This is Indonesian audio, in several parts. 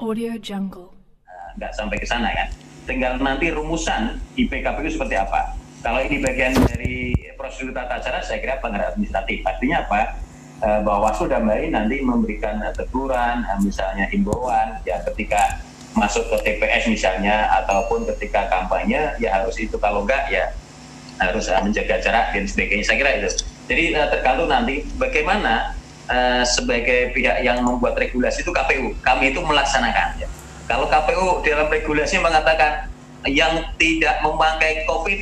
Audio Jungle. Nggak sampai ke sana kan. Tinggal nanti rumusan di PKPU seperti apa. Kalau ini bagian dari prosedur tata cara, saya kira pelanggaran administratif. Artinya apa? Bawaslu dan BAI nanti memberikan teguran, misalnya himbauan, ya ketika masuk ke TPS misalnya, ataupun ketika kampanye, ya harus itu. Kalau enggak, ya harus menjaga jarak dan sebagainya. Saya kira itu. Jadi tergantung nanti bagaimana sebagai pihak yang membuat regulasi itu KPU. Kami itu melaksanakan. Ya. Kalau KPU dalam regulasi mengatakan yang tidak memakai COVID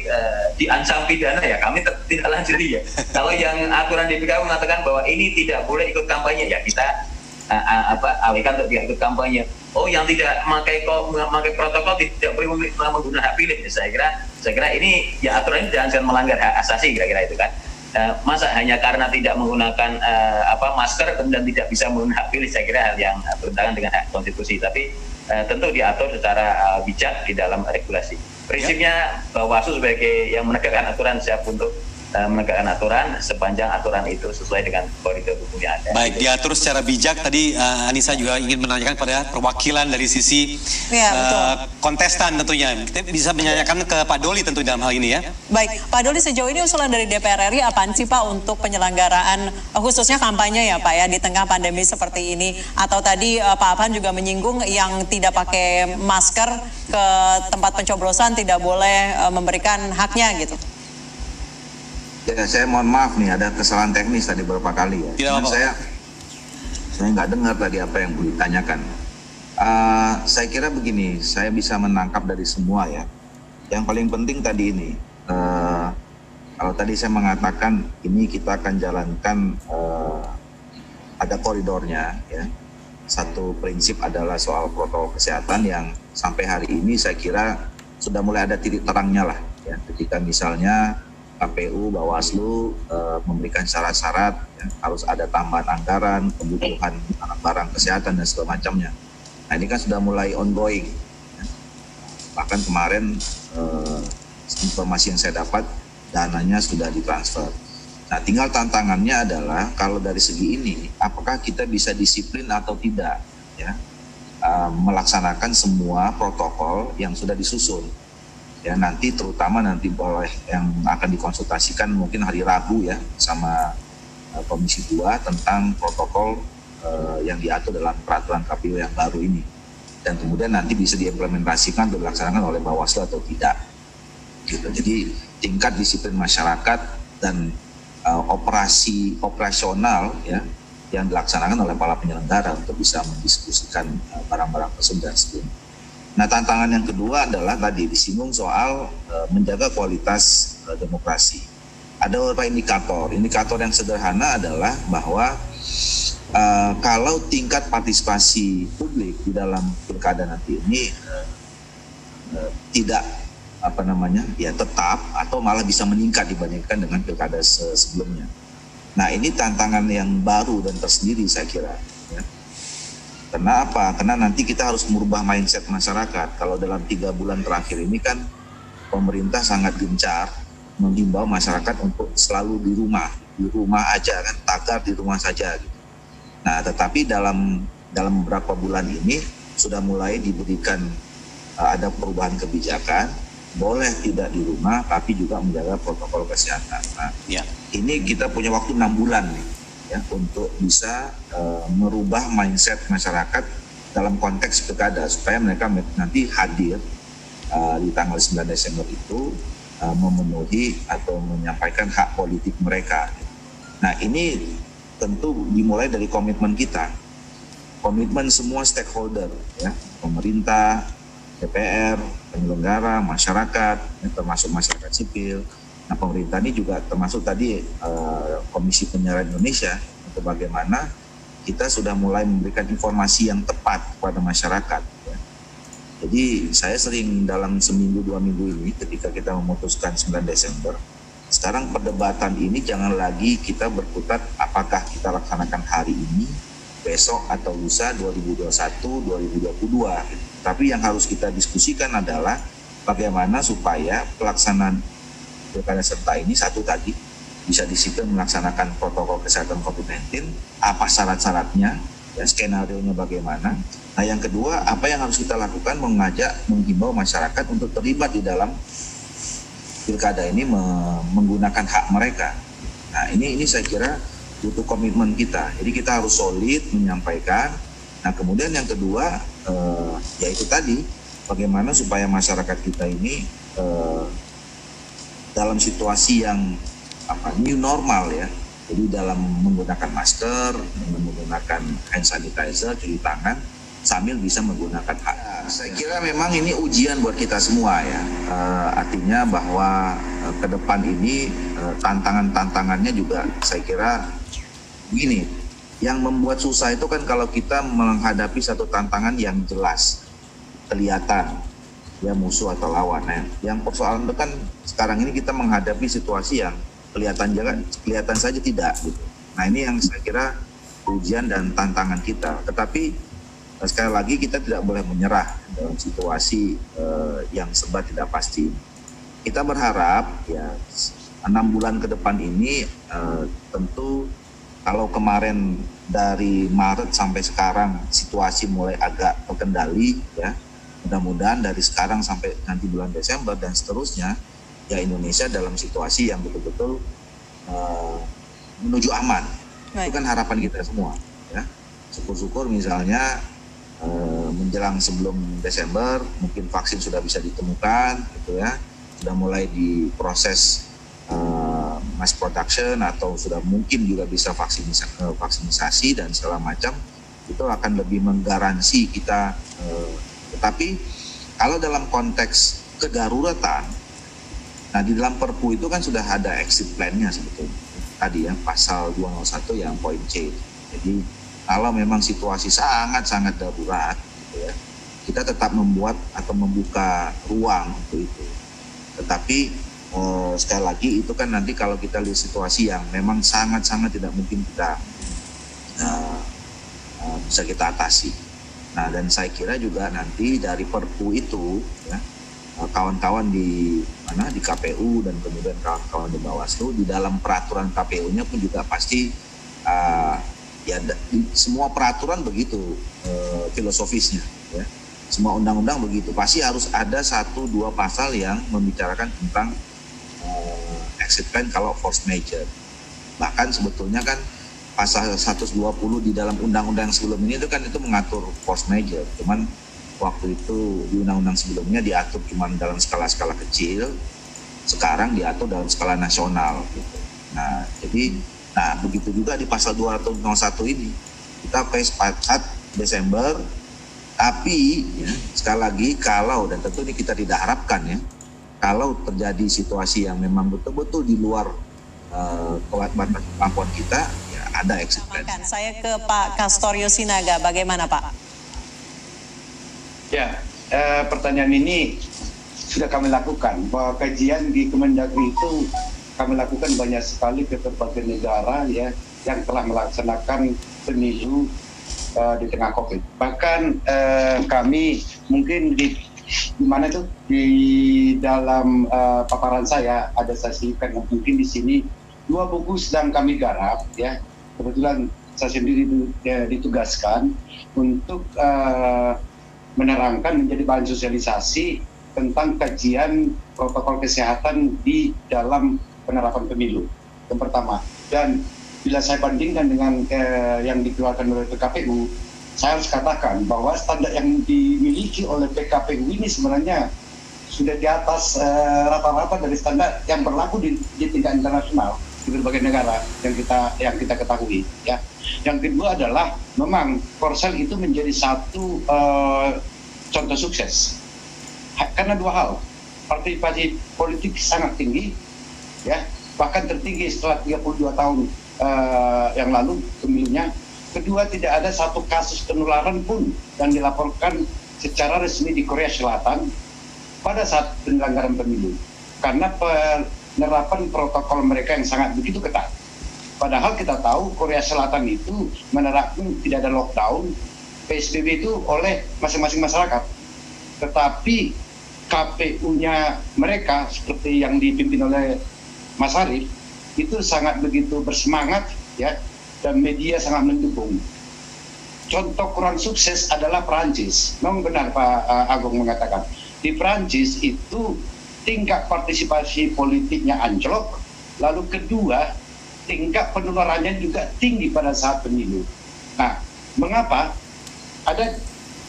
diancam pidana, ya kami tidak lanjuti ya. Kalau yang aturan di PKPU mengatakan bahwa ini tidak boleh ikut kampanye, ya kita alihkan untuk tidak ikut kampanye. Oh, yang tidak memakai protokol tidak boleh menggunakan hak pilih. Ya, saya kira ini ya aturan ini jangan melanggar hak asasi, kira-kira itu kan. Masa hanya karena tidak menggunakan masker kemudian tidak bisa menggunakan hak pilih, saya kira hal yang bertentangan dengan hak konstitusi. Tapi tentu diatur secara bijak di dalam regulasi. Prinsipnya Bawaslu sebagai yang menegakkan aturan siap untuk menegakkan aturan sepanjang aturan itu sesuai dengan koridor hukum yang ada. Baik, diatur secara bijak. Tadi Anissa juga ingin menanyakan pada perwakilan dari sisi kontestan tentunya. Kita bisa menanyakan ke Pak Doli tentu dalam hal ini ya. Baik, Pak Doli, sejauh ini usulan dari DPR RI apaan sih Pak untuk penyelenggaraan khususnya kampanye ya Pak ya di tengah pandemi seperti ini? Atau tadi Pak Abhan juga menyinggung yang tidak pakai masker ke tempat pencoblosan tidak boleh memberikan haknya gitu. Ya, saya mohon maaf nih, ada kesalahan teknis tadi beberapa kali ya. Saya nggak dengar tadi apa yang ditanyakan. Saya kira begini, saya bisa menangkap dari semua ya. Yang paling penting tadi ini, kalau tadi saya mengatakan ini kita akan jalankan ada koridornya ya. Satu prinsip adalah soal protokol kesehatan yang sampai hari ini saya kira sudah mulai ada titik terangnya lah ya. Ketika misalnya KPU, Bawaslu memberikan syarat-syarat ya, harus ada tambahan anggaran, kebutuhan barang kesehatan dan segala macamnya. Nah ini kan sudah mulai ongoing. Ya. Bahkan kemarin informasi yang saya dapat dananya sudah ditransfer. Nah tinggal tantangannya adalah kalau dari segi ini apakah kita bisa disiplin atau tidak ya melaksanakan semua protokol yang sudah disusun. Ya nanti terutama nanti boleh yang akan dikonsultasikan mungkin hari Rabu ya sama Komisi 2 tentang protokol yang diatur dalam peraturan KPU yang baru ini dan kemudian nanti bisa diimplementasikan atau dilaksanakan oleh Bawaslu atau tidak gitu. Jadi tingkat disiplin masyarakat dan operasional ya yang dilaksanakan oleh para penyelenggara untuk bisa mendiskusikan barang-barang tersebut dan sebagainya. Nah tantangan yang kedua adalah tadi disinggung soal menjaga kualitas demokrasi. Ada beberapa indikator yang sederhana adalah bahwa kalau tingkat partisipasi publik di dalam pilkada nanti ini tidak tetap atau malah bisa meningkat dibandingkan dengan pilkada sebelumnya. Nah ini tantangan yang baru dan tersendiri saya kira. Ya. Karena apa? Karena nanti kita harus merubah mindset masyarakat. Kalau dalam 3 bulan terakhir ini kan pemerintah sangat gencar menghimbau masyarakat untuk selalu di rumah aja kan, tagar di rumah saja. Gitu. Nah, tetapi dalam beberapa bulan ini sudah mulai diberikan ada perubahan kebijakan, boleh tidak di rumah, tapi juga menjaga protokol kesehatan. Nah, ini kita punya waktu 6 bulan nih. Ya, untuk bisa merubah mindset masyarakat dalam konteks pilkada supaya mereka nanti hadir di tanggal 9 Desember itu memenuhi atau menyampaikan hak politik mereka. Nah ini tentu dimulai dari komitmen kita, komitmen semua stakeholder ya, pemerintah, DPR, penyelenggara, masyarakat, ya, termasuk masyarakat sipil. Nah pemerintah ini juga termasuk tadi Komisi Penyiaran Indonesia untuk bagaimana kita sudah mulai memberikan informasi yang tepat kepada masyarakat. Ya. Jadi saya sering dalam seminggu 2 minggu ini ketika kita memutuskan 9 Desember, sekarang perdebatan ini jangan lagi kita berkutat apakah kita laksanakan hari ini, besok atau lusa 2021, 2022. Tapi yang harus kita diskusikan adalah bagaimana supaya pelaksanaan pilkada serentak ini satu tadi bisa disiplin melaksanakan protokol kesehatan COVID-19, apa syarat-syaratnya, ya, skenario-nya bagaimana. Nah yang kedua, apa yang harus kita lakukan, menghimbau masyarakat untuk terlibat di dalam pilkada ini, menggunakan hak mereka. Nah ini saya kira butuh komitmen kita, jadi kita harus solid menyampaikan. Nah kemudian yang kedua, yaitu tadi, bagaimana supaya masyarakat kita ini dalam situasi yang new normal ya, jadi dalam menggunakan masker, menggunakan hand sanitizer, cuci tangan, sambil bisa menggunakan hak. Saya kira memang ini ujian buat kita semua ya, artinya bahwa ke depan ini tantangannya juga saya kira begini, yang membuat susah itu kan kalau kita menghadapi satu tantangan yang jelas, kelihatan ya musuh atau lawan. Nah, yang persoalan itu kan sekarang ini kita menghadapi situasi yang kelihatan saja tidak gitu. Nah ini yang saya kira ujian dan tantangan kita. Tetapi sekali lagi kita tidak boleh menyerah dalam situasi yang serba tidak pasti. Kita berharap ya 6 bulan ke depan ini tentu kalau kemarin dari Maret sampai sekarang situasi mulai agak terkendali ya. Mudah-mudahan dari sekarang sampai nanti bulan Desember dan seterusnya, ya Indonesia dalam situasi yang betul-betul menuju aman. Baik. Itu kan harapan kita semua. Ya. Syukur-syukur misalnya menjelang sebelum Desember, mungkin vaksin sudah bisa ditemukan, gitu ya, sudah mulai diproses mass production atau sudah mungkin juga bisa vaksinisasi dan segala macam, itu akan lebih menggaransi kita. Tetapi kalau dalam konteks kedaruratan, nah di dalam Perpu itu kan sudah ada exit plan-nya sebetulnya. Tadi ya pasal 201 yang poin C. Jadi kalau memang situasi sangat-sangat darurat, gitu ya, kita tetap membuat atau membuka ruang untuk itu. Tetapi sekali lagi itu kan nanti kalau kita lihat situasi yang memang sangat-sangat tidak mungkin kita bisa kita atasi. Nah dan saya kira juga nanti dari Perpu itu ya, kawan-kawan di KPU dan kemudian kawan-kawan di Bawaslu di dalam peraturan KPU-nya pun juga pasti ya semua peraturan begitu filosofisnya ya. Semua undang-undang begitu, pasti harus ada 1-2 pasal yang membicarakan tentang exit plan kalau force major. Bahkan sebetulnya kan pasal 120 di dalam undang-undang sebelum ini itu kan itu mengatur force major. Cuman waktu itu di undang-undang sebelumnya diatur cuman dalam skala-skala kecil, sekarang diatur dalam skala nasional gitu. Nah, jadi begitu juga di pasal 201 ini. Kita sepakat Desember, tapi ya, sekali lagi kalau, dan tentu ini kita tidak harapkan ya, kalau terjadi situasi yang memang betul-betul di luar kemampuan kita, ya ada exit plan. Saya ke Pak Castorio Sinaga, bagaimana Pak? Ya, pertanyaan ini sudah kami lakukan, bahwa kajian di Kemendagri itu kami lakukan banyak sekali ke berbagai negara ya yang telah melaksanakan pemilu di tengah COVID. Bahkan kami mungkin di mana itu di dalam paparan saya ada saya selipkan, mungkin di sini 2 buku sedang kami garap ya. Kebetulan saya sendiri ditugaskan untuk menerangkan menjadi bahan sosialisasi tentang kajian protokol kesehatan di dalam penerapan pemilu. Yang pertama, dan bila saya bandingkan dengan yang dikeluarkan oleh PKPU, saya harus katakan bahwa standar yang dimiliki oleh PKPU ini sebenarnya sudah di atas rata-rata dari standar yang berlaku di tingkat internasional di berbagai negara yang kita ketahui. Ya. Yang kedua adalah memang Korsel itu menjadi satu contoh sukses karena 2 hal, partisipasi politik sangat tinggi, ya bahkan tertinggi setelah 32 tahun yang lalu pemilunya. Kedua, tidak ada satu kasus penularan pun yang dilaporkan secara resmi di Korea Selatan pada saat penyelenggaraan pemilu, karena penerapan protokol mereka yang sangat begitu ketat. Padahal kita tahu Korea Selatan itu menerapkan tidak ada lockdown, PSBB itu oleh masing-masing masyarakat. Tetapi KPU-nya mereka seperti yang dipimpin oleh Mas Arief itu sangat begitu bersemangat ya, dan media sangat mendukung. contoh kurang sukses adalah Perancis. Memang benar Pak Agung mengatakan, di Perancis itu tingkat partisipasi politiknya anjlok, lalu kedua tingkat penularannya juga tinggi pada saat pemilu. Nah, mengapa? Ada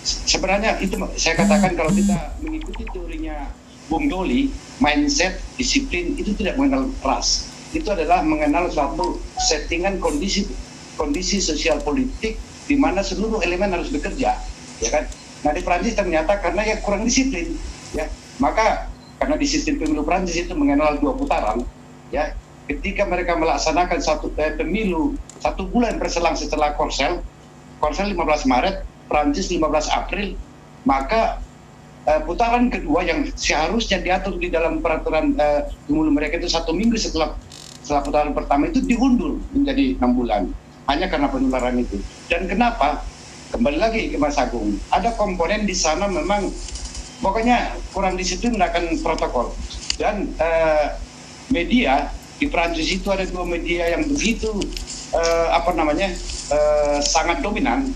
sebenarnya itu saya katakan kalau kita mengikuti teorinya Bung Doli, mindset, disiplin itu tidak mengenal ras. Itu adalah mengenal suatu settingan kondisi sosial politik di mana seluruh elemen harus bekerja, ya kan? Nah di Prancis ternyata karena ya kurang disiplin, ya maka karena di sistem pemilu Prancis itu mengenal 2 putaran, ya ketika mereka melaksanakan pemilu 1 bulan berselang setelah Korsel 15 Maret, Prancis 15 April, maka putaran kedua yang seharusnya diatur di dalam peraturan pemilu mereka itu 1 minggu setelah putaran pertama itu diundur menjadi 6 bulan hanya karena penularan itu. Dan kenapa? Kembali lagi ke Mas Agung, ada komponen di sana memang pokoknya kurang disiplin akan protokol. Dan media di Prancis itu ada 2 media yang begitu sangat dominan.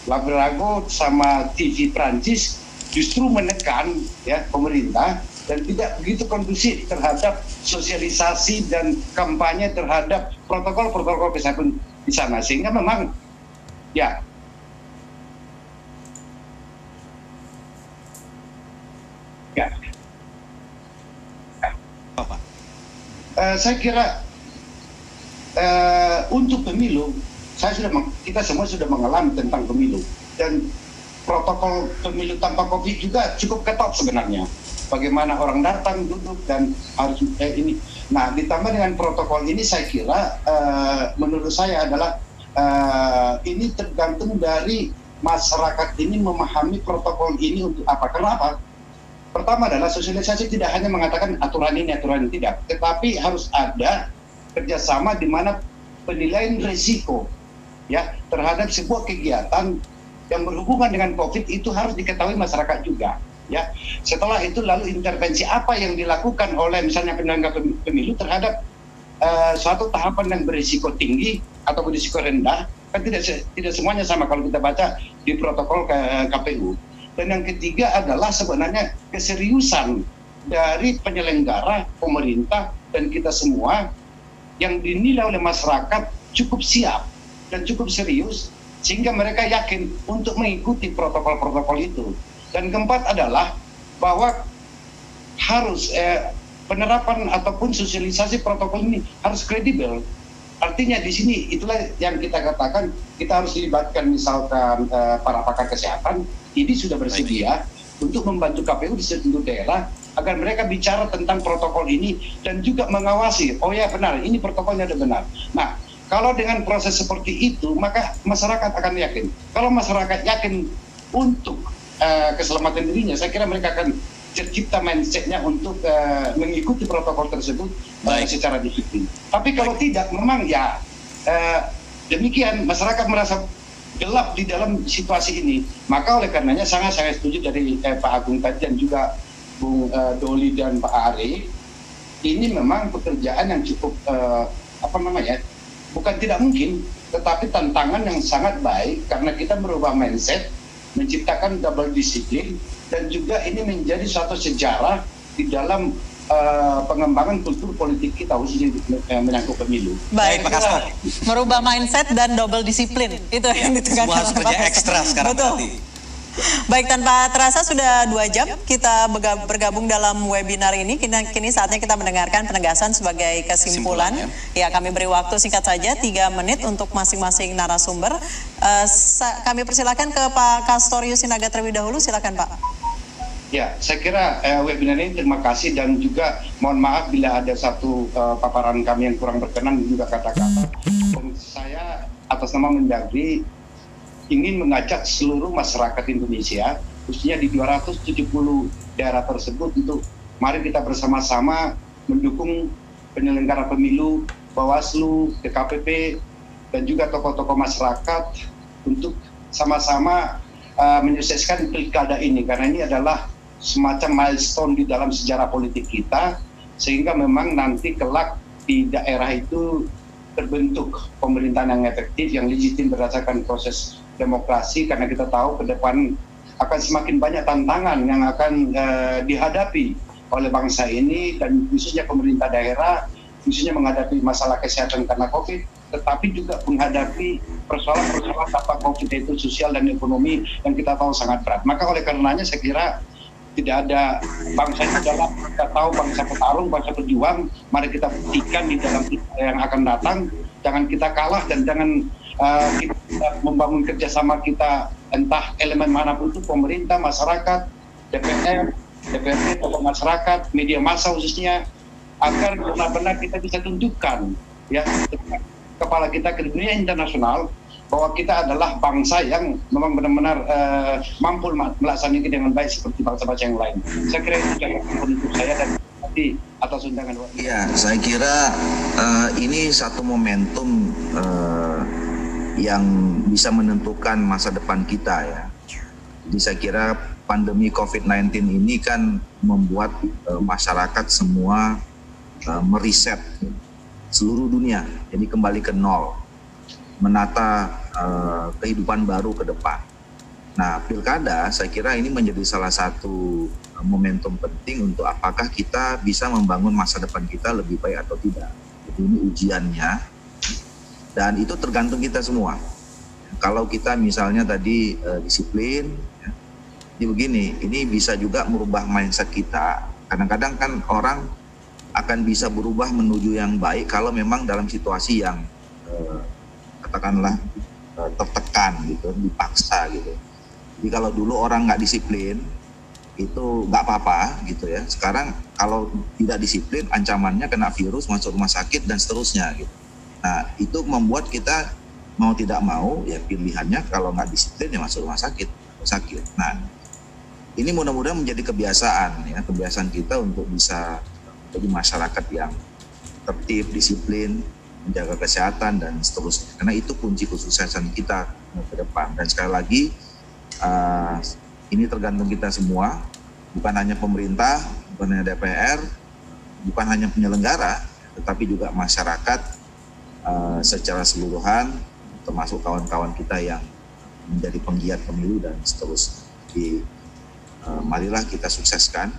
Labrago sama TV Prancis justru menekan ya pemerintah dan tidak begitu kondusif terhadap sosialisasi dan kampanye terhadap protokol kesehatan di sana, sehingga memang ya saya kira untuk pemilu kita semua sudah mengalami tentang pemilu, dan protokol pemilu tanpa COVID juga cukup ketat sebenarnya. Bagaimana orang datang, duduk, dan harus ini. Nah, ditambah dengan protokol ini saya kira menurut saya adalah ini tergantung dari masyarakat ini memahami protokol ini untuk apa. Kenapa? Pertama adalah sosialisasi tidak hanya mengatakan aturan ini tidak, tetapi harus ada kerjasama di mana penilaian risiko ya terhadap sebuah kegiatan yang berhubungan dengan COVID itu harus diketahui masyarakat juga. Ya, setelah itu lalu intervensi apa yang dilakukan oleh misalnya penyelenggara pemilu terhadap suatu tahapan yang berisiko tinggi atau berisiko rendah, kan tidak semuanya sama kalau kita baca di protokol KPU. Dan yang ketiga adalah sebenarnya keseriusan dari penyelenggara, pemerintah, dan kita semua yang dinilai oleh masyarakat cukup siap dan cukup serius sehingga mereka yakin untuk mengikuti protokol-protokol itu. Dan keempat adalah bahwa harus penerapan ataupun sosialisasi protokol ini harus kredibel. Artinya di sini itulah yang kita katakan kita harus dilibatkan misalkan para pakar kesehatan ini sudah bersedia untuk membantu KPU di seluruh daerah agar mereka bicara tentang protokol ini dan juga mengawasi, oh ya benar, ini protokolnya ada benar. Nah, kalau dengan proses seperti itu, maka masyarakat akan yakin. Kalau masyarakat yakin untuk keselamatan dirinya, saya kira mereka akan tercipta mindset-nya untuk mengikuti protokol tersebut secara disiplin. Tapi kalau tidak, memang ya demikian, masyarakat merasa gelap di dalam situasi ini. Maka oleh karenanya sangat saya setuju dari Pak Agung tadi dan juga Bung Doli dan Pak Ari, ini memang pekerjaan yang cukup bukan tidak mungkin, tetapi tantangan yang sangat baik karena kita merubah mindset, menciptakan double disiplin, dan juga ini menjadi suatu sejarah di dalam pengembangan kultur politik kita khususnya menyangkut pemilu. Baik, merubah mindset dan double disiplin itu yang ditekankan. Semua harus kerja ekstra sekarang. Betul. Baik, tanpa terasa sudah 2 jam kita bergabung dalam webinar ini. Kini saatnya kita mendengarkan penegasan sebagai kesimpulan. Ya, kami beri waktu singkat saja 3 menit untuk masing-masing narasumber. Kami persilakan ke Pak Castorius Sinaga terlebih dahulu. Silakan Pak. Ya, saya kira webinar ini terima kasih dan juga mohon maaf bila ada satu paparan kami yang kurang berkenan juga kata-kata. Saya atas nama Mendagri ingin mengajak seluruh masyarakat Indonesia, khususnya di 270 daerah tersebut, untuk mari kita bersama-sama mendukung penyelenggara pemilu, Bawaslu, DKPP, dan juga tokoh-tokoh masyarakat untuk sama-sama menyukseskan pilkada ini, karena ini adalah semacam milestone di dalam sejarah politik kita, sehingga memang nanti kelak di daerah itu terbentuk pemerintahan yang efektif, yang legitim berdasarkan proses demokrasi, karena kita tahu ke depan akan semakin banyak tantangan yang akan dihadapi oleh bangsa ini, dan khususnya pemerintah daerah, khususnya menghadapi masalah kesehatan karena COVID, tetapi juga menghadapi persoalan-persoalan dampak COVID itu sosial dan ekonomi yang kita tahu sangat berat. Maka oleh karenanya saya kira tidak ada bangsa itu adalah kita tahu bangsa petarung, bangsa pejuang. Mari kita buktikan di dalam yang akan datang. Jangan kita kalah dan jangan kita membangun kerjasama kita, entah elemen manapun itu, pemerintah, masyarakat, DPR, DPRD, tokoh masyarakat, media massa khususnya, agar benar-benar kita bisa tunjukkan ya kepala kita ke dunia internasional bahwa kita adalah bangsa yang memang benar-benar mampu melaksanakan dengan baik seperti bangsa-bangsa yang lain. Saya kira itu jawaban untuk saya, dan nanti atas undangan. Iya, saya kira ini satu momentum yang bisa menentukan masa depan kita ya. Jadi saya kira pandemi COVID-19 ini kan membuat masyarakat semua meriset seluruh dunia, jadi kembali ke nol, menata kehidupan baru ke depan. Nah, pilkada saya kira ini menjadi salah satu momentum penting untuk apakah kita bisa membangun masa depan kita lebih baik atau tidak. Jadi ini ujiannya, dan itu tergantung kita semua. Kalau kita misalnya tadi disiplin, ya, jadi begini, ini bisa juga merubah mindset kita. Kadang-kadang kan orang akan bisa berubah menuju yang baik kalau memang dalam situasi yang katakanlah tertekan gitu, dipaksa gitu. Jadi kalau dulu orang nggak disiplin itu nggak apa-apa gitu ya. Sekarang kalau tidak disiplin ancamannya kena virus, masuk rumah sakit dan seterusnya gitu. Nah itu membuat kita mau tidak mau ya pilihannya kalau nggak disiplin ya masuk rumah sakit atau sakit. Nah ini mudah-mudahan menjadi kebiasaan ya, kebiasaan kita untuk bisa menjadi masyarakat yang tertib, disiplin, menjaga kesehatan dan seterusnya. Karena itu kunci kesuksesan kita ke depan. Dan sekali lagi ini tergantung kita semua, bukan hanya pemerintah, bukan hanya DPR, bukan hanya penyelenggara, tetapi juga masyarakat secara keseluruhan, termasuk kawan-kawan kita yang menjadi penggiat pemilu dan seterusnya. Jadi marilah kita sukseskan.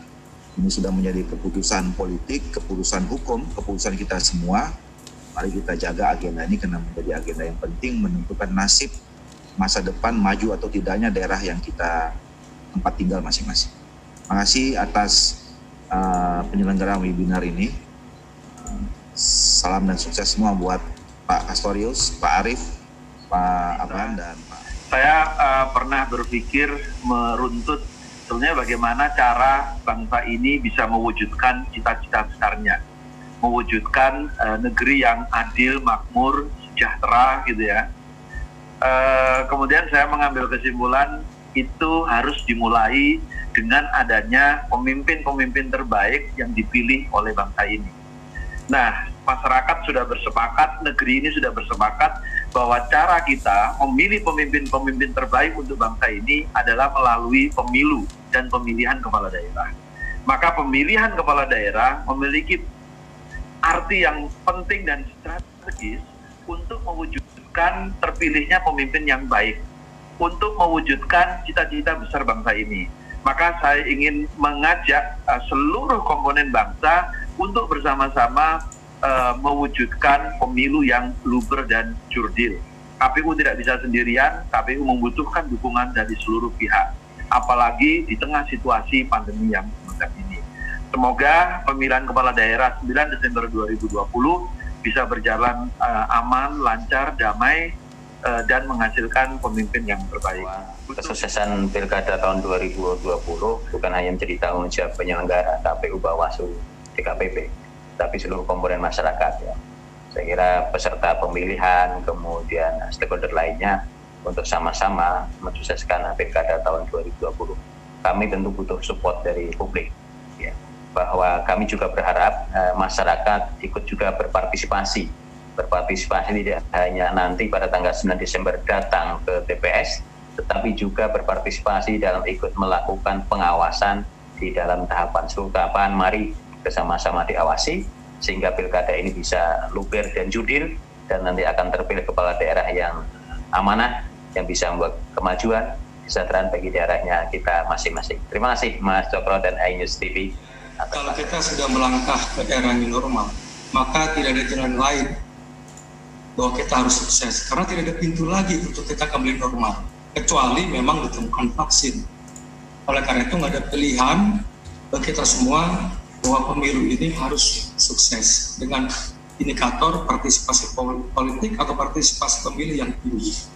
Ini sudah menjadi keputusan politik, keputusan hukum, keputusan kita semua. Mari kita jaga agenda ini karena menjadi agenda yang penting menentukan nasib masa depan maju atau tidaknya daerah yang kita tempat tinggal masing-masing. Terima kasih atas penyelenggaraan webinar ini. Salam dan sukses semua buat Pak Castorius, Pak Arief, Pak Abraham, dan Pak. Saya pernah berpikir meruntut sebetulnya bagaimana cara bangsa ini bisa mewujudkan cita-cita besarnya, mewujudkan negeri yang adil, makmur, sejahtera gitu ya. Kemudian saya mengambil kesimpulan itu harus dimulai dengan adanya pemimpin-pemimpin terbaik yang dipilih oleh bangsa ini. Nah, masyarakat sudah bersepakat, negeri ini sudah bersepakat bahwa cara kita memilih pemimpin-pemimpin terbaik untuk bangsa ini adalah melalui pemilu dan pemilihan kepala daerah. Maka pemilihan kepala daerah memiliki arti yang penting dan strategis untuk mewujudkan terpilihnya pemimpin yang baik, untuk mewujudkan cita-cita besar bangsa ini. Maka saya ingin mengajak seluruh komponen bangsa untuk bersama-sama mewujudkan pemilu yang luber dan jurdil. KPU tidak bisa sendirian, KPU membutuhkan dukungan dari seluruh pihak, apalagi di tengah situasi pandemi yang semacam ini. Semoga pemilihan kepala daerah 9 Desember 2020 bisa berjalan aman, lancar, damai, dan menghasilkan pemimpin yang terbaik. Kesuksesan Pilkada tahun 2020 bukan hanya menjadi tanggung jawab penyelenggara KPU, Bawaslu, DKPP, tapi seluruh komponen masyarakat ya. Saya kira peserta pemilihan, kemudian stakeholder lainnya untuk sama-sama mensukseskan Pilkada tahun 2020. Kami tentu butuh support dari publik ya, bahwa kami juga berharap masyarakat ikut juga berpartisipasi tidak hanya nanti pada tanggal 9 Desember datang ke TPS, tetapi juga berpartisipasi dalam ikut melakukan pengawasan di dalam tahapan seluruh tahapan. Mari bersama-sama diawasi sehingga pilkada ini bisa luber dan jurdil, dan nanti akan terpilih kepala daerah yang amanah, yang bisa membuat kemajuan, kesejahteraan bagi daerahnya kita masing-masing. Terima kasih Mas Cokro dan iNews TV. Kalau kita sudah melangkah ke era new normal, maka tidak ada jalan lain bahwa kita harus sukses, karena tidak ada pintu lagi untuk kita kembali normal, kecuali memang ditemukan vaksin. Oleh karena itu nggak ada pilihan bagi kita semua bahwa pemilu ini harus sukses dengan indikator partisipasi politik atau partisipasi pemilih yang tinggi.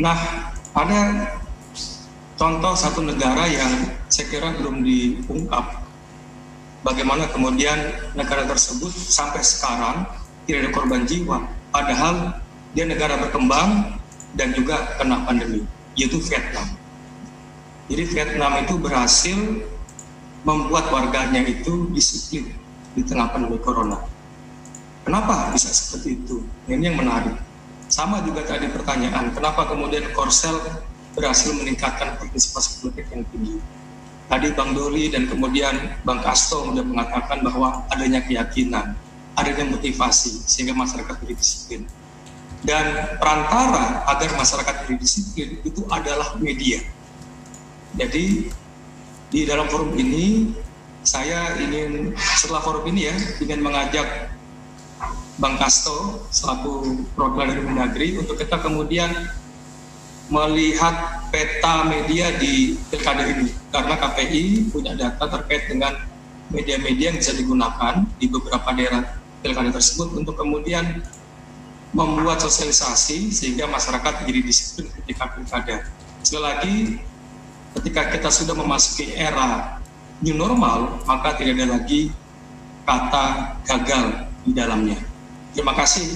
Nah, ada contoh satu negara yang saya kira belum diungkap, bagaimana kemudian negara tersebut sampai sekarang tidak ada korban jiwa, padahal dia negara berkembang dan juga kena pandemi, yaitu Vietnam. Jadi Vietnam itu berhasil membuat warganya itu disiplin di tengah pandemi corona. Kenapa bisa seperti itu? Ini yang menarik. Sama juga tadi pertanyaan, kenapa kemudian Korsel berhasil meningkatkan partisipasi politik yang tinggi? Tadi Bang Doli dan kemudian Bang Kasto sudah mengatakan bahwa adanya keyakinan, adanya motivasi sehingga masyarakat menjadi disiplin. Dan perantara agar masyarakat menjadi disiplin itu adalah media. Jadi di dalam forum ini saya ingin, setelah forum ini ya, ingin mengajak Bang Kasto selaku perwakilan dari Mendagri untuk kita kemudian melihat peta media di pilkada ini, karena KPI punya data terkait dengan media-media yang bisa digunakan di beberapa daerah pilkada tersebut untuk kemudian membuat sosialisasi sehingga masyarakat menjadi disiplin ketika pilkada. Sekali lagi, ketika kita sudah memasuki era new normal, maka tidak ada lagi kata gagal di dalamnya. Terima kasih.